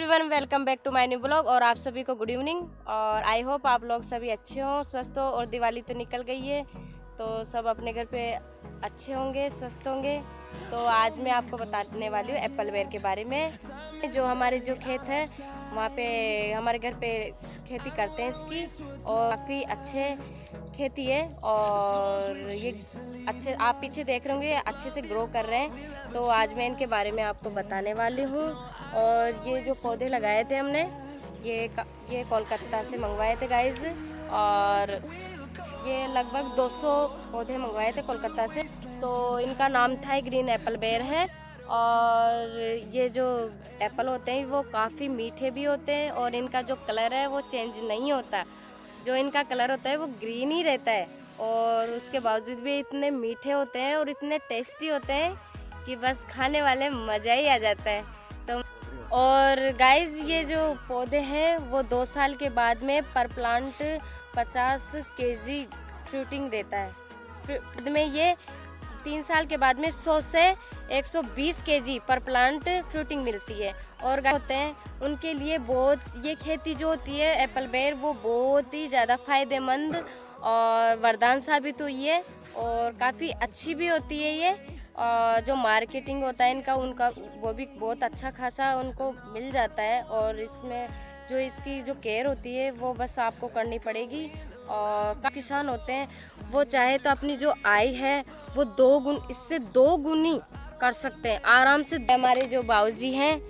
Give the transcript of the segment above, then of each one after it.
Everyone, welcome back to my new blog. और आप सभी को गुड इवनिंग। और आई होप आप लोग सभी अच्छे हों, स्वस्थ हो। और दिवाली तो निकल गई है, तो सब अपने घर पे अच्छे होंगे, स्वस्थ होंगे। तो आज मैं आपको बताने वाली हूँ एप्पल बेर के बारे में। जो हमारे जो खेत है वहाँ पे हमारे घर पे खेती करते हैं इसकी, और काफ़ी अच्छे खेती है। और ये अच्छे आप पीछे देख रहे होंगे, अच्छे से ग्रो कर रहे हैं। तो आज मैं इनके बारे में आपको बताने वाली हूँ। और ये जो पौधे लगाए थे हमने, ये कोलकाता से मंगवाए थे गाइज। और ये लगभग 200 पौधे मंगवाए थे कोलकाता से। तो इनका नाम था ग्रीन एप्पल बेर है। और ये जो एप्पल होते हैं वो काफ़ी मीठे भी होते हैं, और इनका जो कलर है वो चेंज नहीं होता। जो इनका कलर होता है वो ग्रीन ही रहता है। और उसके बावजूद भी इतने मीठे होते हैं और इतने टेस्टी होते हैं कि बस खाने वाले मज़ा ही आ जाता है। तो और गाइस, ये जो पौधे हैं वो 2 साल के बाद में पर प्लांट 50 केजी फ्रूटिंग देता है। में ये 3 साल के बाद में 100 से 120 केजी पर प्लांट फ्रूटिंग मिलती है। और होते हैं उनके लिए बहुत, ये खेती जो होती है एप्पल बेर, वो बहुत ही ज़्यादा फ़ायदेमंद और वरदान साबित हुई है। और काफ़ी अच्छी भी होती है ये। और जो मार्केटिंग होता है इनका, उनका वो भी बहुत अच्छा खासा उनको मिल जाता है। और इसमें जो इसकी जो केयर होती है वो बस आपको करनी पड़ेगी। और किसान होते हैं वो चाहे तो अपनी जो आय है वो इससे 2 गुनी कर सकते हैं आराम से। हमारे जो बाबूजी हैं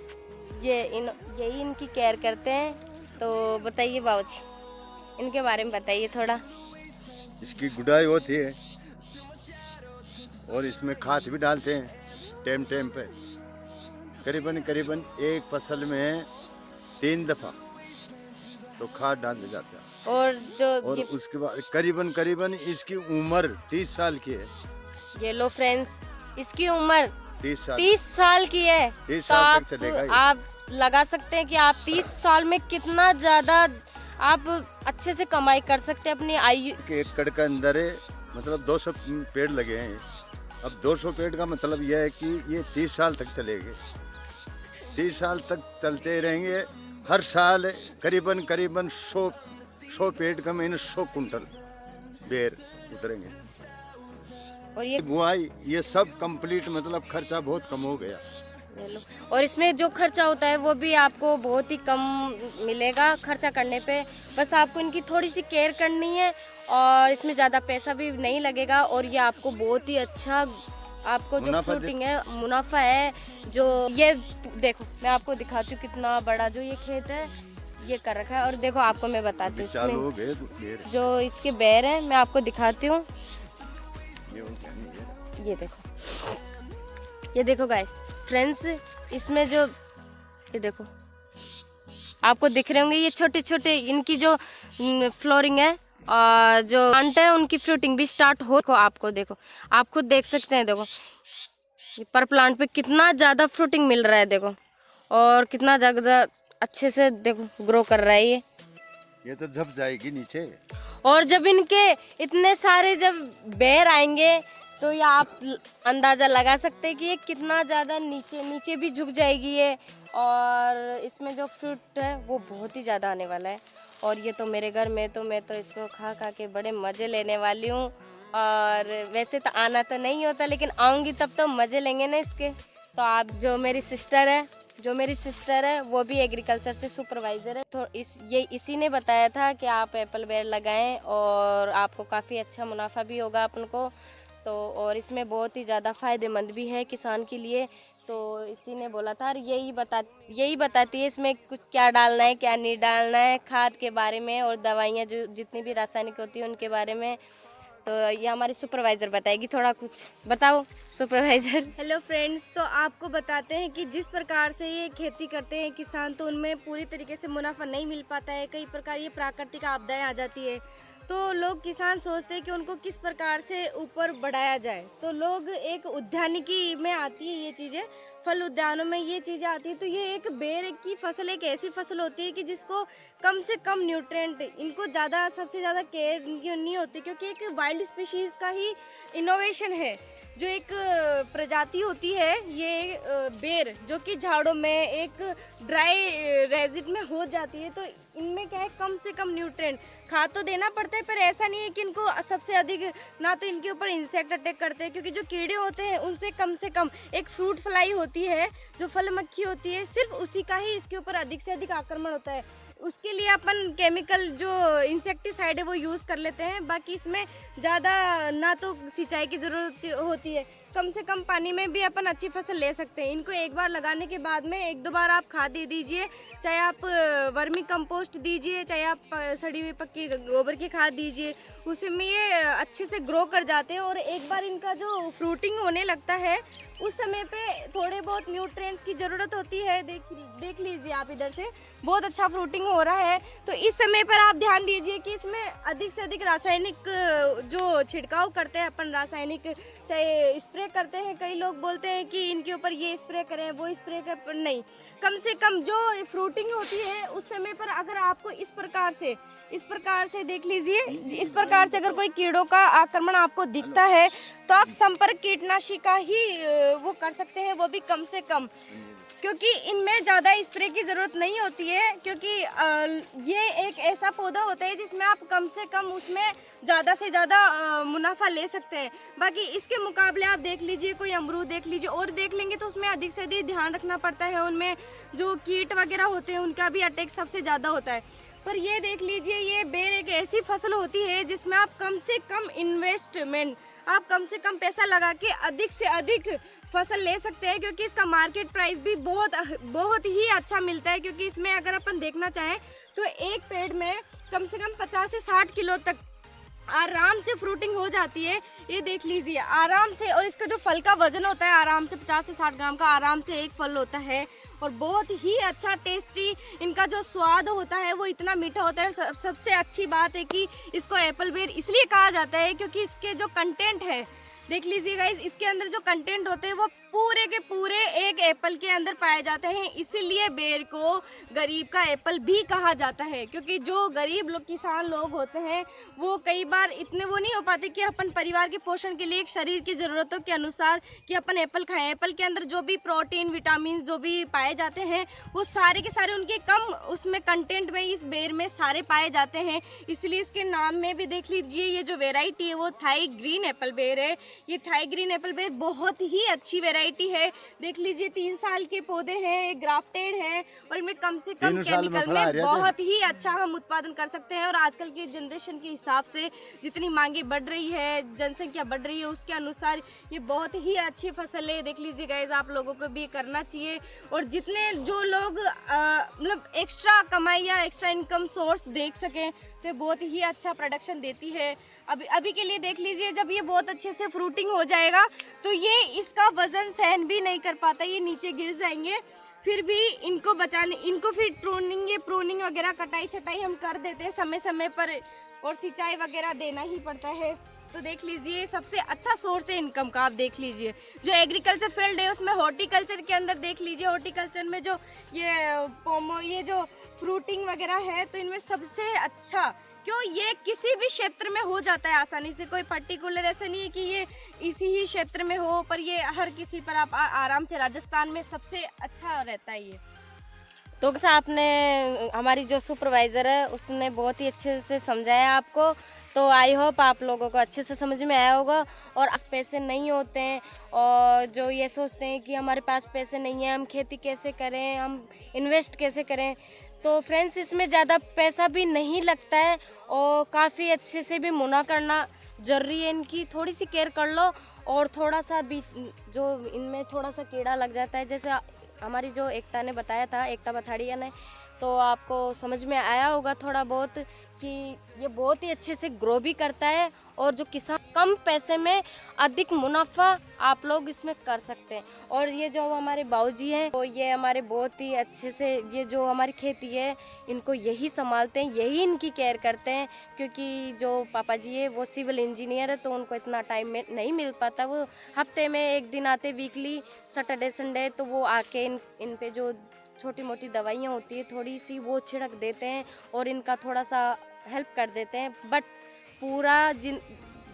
यही इनकी केयर करते हैं। तो बताइए बाबूजी, इनके बारे में बताइए थोड़ा। इसकी गुड़ाई होती है और इसमें खाद भी डालते हैं टाइम टाइम पे। करीबन एक फसल में 3 दफा तो खाद डाले जाते हैं। और उसके बाद करीबन इसकी उम्र 30 साल की है। ये लो फ्रेंड्स, इसकी उम्र 30 साल की है। 30 तो साल तक चलेगा। आप लगा सकते हैं कि आप 30 साल में कितना ज़्यादा आप अच्छे से कमाई कर सकते हैं अपनी आयु। एकड़ के अंदर मतलब 200 पेड़ लगे हैं। अब 200 पेड़ का मतलब यह है कि ये 30 साल तक चलेंगे। 30 साल तक चलते रहेंगे। हर साल करीबन 100 पेड़ का महीने 100 कुंटल बेर उतरेंगे। और ये बुआई ये सब कंप्लीट, मतलब खर्चा बहुत कम हो गया। और इसमें जो खर्चा होता है वो भी आपको बहुत ही कम मिलेगा खर्चा करने पे। बस आपको इनकी थोड़ी सी केयर करनी है, और इसमें ज़्यादा पैसा भी नहीं लगेगा। और ये आपको बहुत ही अच्छा, आपको जो फ्रूटिंग है मुनाफा है। जो ये देखो, मैं आपको दिखाती हूँ कितना बड़ा जो ये खेत है ये कर रखा है। और देखो आपको मैं बताती हूँ इसमें जो इसके बेर है, मैं आपको दिखाती हूँ। ये देखो गाइस फ्रेंड्स, इसमें जो ये देखो आपको दिख रहे होंगे, ये छोटे छोटे इनकी जो फ्लोरिंग है और जो प्लांट है उनकी फ्रूटिंग भी स्टार्ट हो। आपको देखो, आप खुद देख सकते हैं। देखो पर प्लांट पे कितना ज़्यादा फ्रूटिंग मिल रहा है, देखो। और कितना ज़्यादा अच्छे से देखो ग्रो कर रहा है ये तो झप जाएगी नीचे। और जब इनके इतने सारे जब बेर आएंगे तो ये आप अंदाज़ा लगा सकते हैं कि ये कितना ज़्यादा नीचे भी झुक जाएगी ये। और इसमें जो फ्रूट है वो बहुत ही ज़्यादा आने वाला है। और ये तो मेरे घर में, तो मैं तो इसको खा के बड़े मज़े लेने वाली हूँ। और वैसे तो आना तो नहीं होता, लेकिन आऊँगी तब तो मज़े लेंगे ना इसके। तो आप जो मेरी सिस्टर है वो भी एग्रीकल्चर से सुपरवाइज़र है। तो इसी ने बताया था कि आप एप्पल बेर लगाएं और आपको काफ़ी अच्छा मुनाफा भी होगा अपन को। तो और इसमें बहुत ही ज़्यादा फ़ायदेमंद भी है किसान के लिए। तो इसी ने बोला था। और यही बताती है इसमें कुछ क्या डालना है क्या नहीं डालना है, खाद के बारे में और दवाइयाँ जो जितनी भी रासायनिक होती है उनके बारे में। तो ये हमारी सुपरवाइज़र बताएगी। थोड़ा कुछ बताओ सुपरवाइज़र। हेलो फ्रेंड्स, तो आपको बताते हैं कि जिस प्रकार से ये खेती करते हैं किसान, तो उनमें पूरी तरीके से मुनाफा नहीं मिल पाता है। कई प्रकार ये प्राकृतिक आपदाएं आ जाती है, तो लोग किसान सोचते हैं कि उनको किस प्रकार से ऊपर बढ़ाया जाए। तो लोग एक उद्यानिकी में आती है ये चीज़ें, फल उद्यानों में ये चीज़ें आती है। तो ये एक बेर की फसल एक ऐसी फसल होती है कि जिसको कम से कम न्यूट्रिएंट, इनको सबसे ज़्यादा केयर नहीं होती, क्योंकि एक वाइल्ड स्पीशीज़ का ही इनोवेशन है। जो एक प्रजाति होती है ये बेर, जो कि झाड़ों में एक ड्राई रेजिड में हो जाती है, तो इनमें क्या है कम से कम न्यूट्रिएंट खाद तो देना पड़ता है, पर ऐसा नहीं है कि इनको सबसे अधिक ना तो इनके ऊपर इंसेक्ट अटैक करते हैं, क्योंकि जो कीड़े होते हैं उनसे कम से कम एक फ्रूट फ्लाई होती है जो फल मक्खी होती है, सिर्फ उसी का ही इसके ऊपर अधिक से अधिक आक्रमण होता है। उसके लिए अपन केमिकल जो इंसेक्टिसाइड है वो यूज़ कर लेते हैं। बाकी इसमें ज़्यादा ना तो सिंचाई की ज़रूरत होती है, कम से कम पानी में भी अपन अच्छी फसल ले सकते हैं। इनको एक बार लगाने के बाद में एक दो बार आप खाद दे दीजिए, चाहे आप वर्मी कंपोस्ट दीजिए, चाहे आप सड़ी हुई पक्की गोबर की खाद दीजिए, उसमें ये अच्छे से ग्रो कर जाते हैं। और एक बार इनका जो फ्रूटिंग होने लगता है उस समय पे थोड़े बहुत न्यूट्रिएंट्स की ज़रूरत होती है। देख लीजिए आप इधर से बहुत अच्छा फ्रूटिंग हो रहा है, तो इस समय पर आप ध्यान दीजिए कि इसमें अधिक से अधिक रासायनिक जो छिड़काव करते हैं अपन, रासायनिक चाहे स्प्रे करते हैं, कई लोग बोलते हैं कि इनके ऊपर ये स्प्रे करें वो स्प्रे कर, नहीं, कम से कम जो फ्रूटिंग होती है उस समय पर अगर आपको इस प्रकार से देख लीजिए, इस प्रकार से अगर कोई कीड़ों का आक्रमण आपको दिखता है तो आप संपर्क कीटनाशी का ही वो कर सकते हैं, वो भी कम से कम, क्योंकि इनमें ज़्यादा स्प्रे की ज़रूरत नहीं होती है, क्योंकि ये एक ऐसा पौधा होता है जिसमें आप कम से कम उसमें ज़्यादा से ज़्यादा मुनाफा ले सकते हैं। बाकी इसके मुकाबले आप देख लीजिए, कोई अमरूद देख लीजिए और देख लेंगे तो उसमें अधिक से अधिक ध्यान रखना पड़ता है, उनमें जो कीट वगैरह होते हैं उनका भी अटैक सबसे ज़्यादा होता है। पर ये देख लीजिए, ये बेर एक ऐसी फसल होती है जिसमें आप कम से कम इन्वेस्टमेंट, आप कम से कम पैसा लगा के अधिक से अधिक फसल ले सकते हैं, क्योंकि इसका मार्केट प्राइस भी बहुत ही अच्छा मिलता है। क्योंकि इसमें अगर अपन देखना चाहें तो एक पेड़ में कम से कम 50 से 60 किलो तक आराम से फ्रूटिंग हो जाती है। ये देख लीजिए आराम से, और इसका जो फल का वजन होता है आराम से 50 से 60 ग्राम का आराम से एक फल होता है, और बहुत ही अच्छा टेस्टी इनका जो स्वाद होता है वो इतना मीठा होता है। सबसे अच्छी बात है कि इसको एप्पल बेर इसलिए कहा जाता है क्योंकि इसके जो कंटेंट है, देख लीजिए गाइस, इसके अंदर जो कंटेंट होते हैं वो पूरे के पूरे एक एप्पल के अंदर पाए जाते हैं, इसीलिए बेर को गरीब का एप्पल भी कहा जाता है। क्योंकि जो गरीब लोग, किसान लोग होते हैं, वो कई बार इतने वो नहीं हो पाते कि अपन परिवार के पोषण के लिए एक शरीर की ज़रूरतों के अनुसार कि अपन एप्पल खाएं। एप्पल के अंदर जो भी प्रोटीन, विटामिन जो भी पाए जाते हैं वो सारे के सारे उनके कम उसमें कंटेंट में इस बेर में सारे पाए जाते हैं, इसलिए इसके नाम में भी देख लीजिए ये जो वेराइटी है वो थाई ग्रीन एप्पल बेर है। ये थाई ग्रीन एप्पल बेर बहुत ही अच्छी वेराइटी है। देख लीजिए 3 साल के पौधे हैं, ये ग्राफ्टेड है, और इनमें कम से कम केमिकल में बहुत ही अच्छा हम उत्पादन कर सकते हैं। और आजकल की जनरेशन के हिसाब से जितनी मांगे बढ़ रही है, जनसंख्या बढ़ रही है, उसके अनुसार ये बहुत ही अच्छी फसल है। देख लीजिए गाइस, आप लोगों को भी करना चाहिए। और जितने जो लोग मतलब एक्स्ट्रा कमाई या एक्स्ट्रा इनकम सोर्स देख सकें तो बहुत ही अच्छा प्रोडक्शन देती है। अभी के लिए देख लीजिए, जब ये बहुत अच्छे से फ्रूटिंग हो जाएगा तो ये इसका वजन सहन भी नहीं कर पाता, ये नीचे गिर जाएंगे। फिर भी इनको बचाने, इनको फिर प्रूनिंग वगैरह कटाई छटाई हम कर देते हैं समय समय पर, और सिंचाई वगैरह देना ही पड़ता है। तो देख लीजिए सबसे अच्छा सोर्स है इनकम का। आप देख लीजिए जो एग्रीकल्चर फील्ड है उसमें हॉर्टिकल्चर के अंदर देख लीजिए, हॉर्टिकल्चर में जो ये जो फ्रूटिंग वगैरह है तो इनमें सबसे अच्छा, क्यों, ये किसी भी क्षेत्र में हो जाता है आसानी से, कोई पर्टिकुलर ऐसा नहीं है कि ये इसी ही क्षेत्र में हो, पर ये हर किसी पर आप आराम से, राजस्थान में सबसे अच्छा रहता है ये। तो जैसा आपने, हमारी जो सुपरवाइज़र है उसने बहुत ही अच्छे से समझाया आपको, तो आई होप आप लोगों को अच्छे से समझ में आया होगा। और पैसे नहीं होते हैं और जो ये सोचते हैं कि हमारे पास पैसे नहीं है, हम खेती कैसे करें, हम इन्वेस्ट कैसे करें, तो फ्रेंड्स इसमें ज़्यादा पैसा भी नहीं लगता है और काफ़ी अच्छे से भी मुनाफा करना ज़रूरी है। इनकी थोड़ी सी केयर कर लो, और थोड़ा सा भी जो इनमें थोड़ा सा कीड़ा लग जाता है, जैसे हमारी जो एकता ने बताया था, एकता बथाड़िया ने, तो आपको समझ में आया होगा थोड़ा बहुत कि ये बहुत ही अच्छे से ग्रो भी करता है, और जो किसान कम पैसे में अधिक मुनाफा आप लोग इसमें कर सकते हैं। और ये जो हमारे बाबूजी हैं तो ये हमारे बहुत ही अच्छे से, ये जो हमारी खेती है इनको यही संभालते हैं, यही इनकी केयर करते हैं, क्योंकि जो पापा जी है वो सिविल इंजीनियर है, तो उनको इतना टाइम में नहीं मिल पाता। वो हफ्ते में एक दिन आते, वीकली सैटरडे संडे, तो वो आके इन पे जो छोटी मोटी दवाइयाँ होती है थोड़ी सी वो छिड़क देते हैं और इनका थोड़ा सा हेल्प कर देते हैं। बट पूरा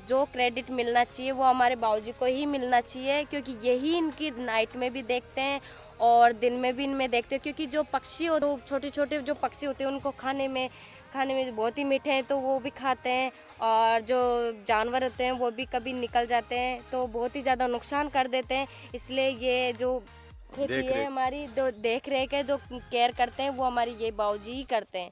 जो क्रेडिट मिलना चाहिए वो हमारे बाबूजी को ही मिलना चाहिए, क्योंकि यही इनकी नाइट में भी देखते हैं और दिन में भी इनमें देखते हैं। क्योंकि जो पक्षी होते हैं, छोटे छोटे जो पक्षी होते हैं, उनको खाने में बहुत ही मीठे हैं तो वो भी खाते हैं, और जो जानवर होते हैं वो भी कभी निकल जाते हैं तो बहुत ही ज़्यादा नुकसान कर देते हैं। इसलिए ये जो खेती है हमारी, जो देख रेख है, जो केयर करते हैं, वो हमारी ये बाबूजी ही करते हैं।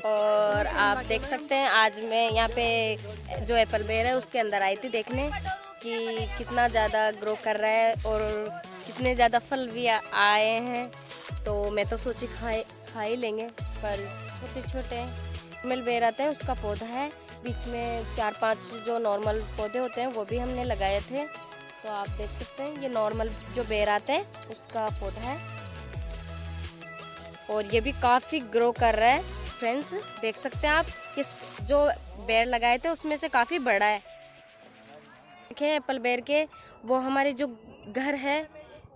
और आप देख सकते हैं आज मैं यहाँ पे जो एप्पल बेर है उसके अंदर आई थी देखने कि कितना ज़्यादा ग्रो कर रहा है और कितने ज़्यादा फल भी आए हैं। तो मैं तो सोची खा ही लेंगे, पर छोटे छोटे एप्पल बेर आता है उसका पौधा है, बीच में 4-5 जो नॉर्मल पौधे होते हैं वो भी हमने लगाए थे। तो आप देख सकते हैं ये नॉर्मल जो बेर आते हैं उसका पौधा है और ये भी काफ़ी ग्रो कर रहा है। फ्रेंड्स देख सकते हैं आप कि जो बेर लगाए थे उसमें से काफ़ी बड़ा है। देखें एप्पल बेर के वो हमारे जो घर है,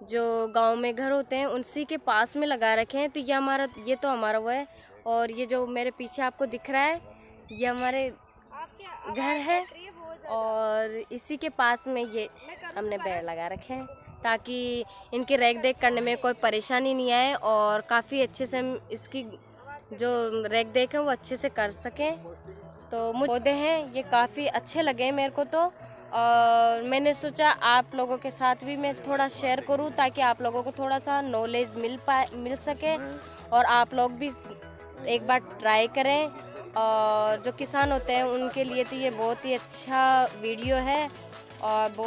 जो गांव में घर होते हैं उसी के पास में लगा रखे हैं। तो ये तो हमारा वो है, और ये जो मेरे पीछे आपको दिख रहा है ये हमारे घर है और इसी के पास में ये हमने बेर लगा रखे हैं ताकि इनकी रेख देख करने में कोई परेशानी नहीं आए और काफ़ी अच्छे से हम इसकी जो रेख देख है वो अच्छे से कर सकें। तो मुझे पौधे हैं ये काफ़ी अच्छे लगे मेरे को तो, और मैंने सोचा आप लोगों के साथ भी मैं थोड़ा शेयर करूं ताकि आप लोगों को थोड़ा सा नॉलेज मिल सके और आप लोग भी एक बार ट्राई करें। और जो किसान होते हैं उनके लिए तो ये बहुत ही अच्छा वीडियो है और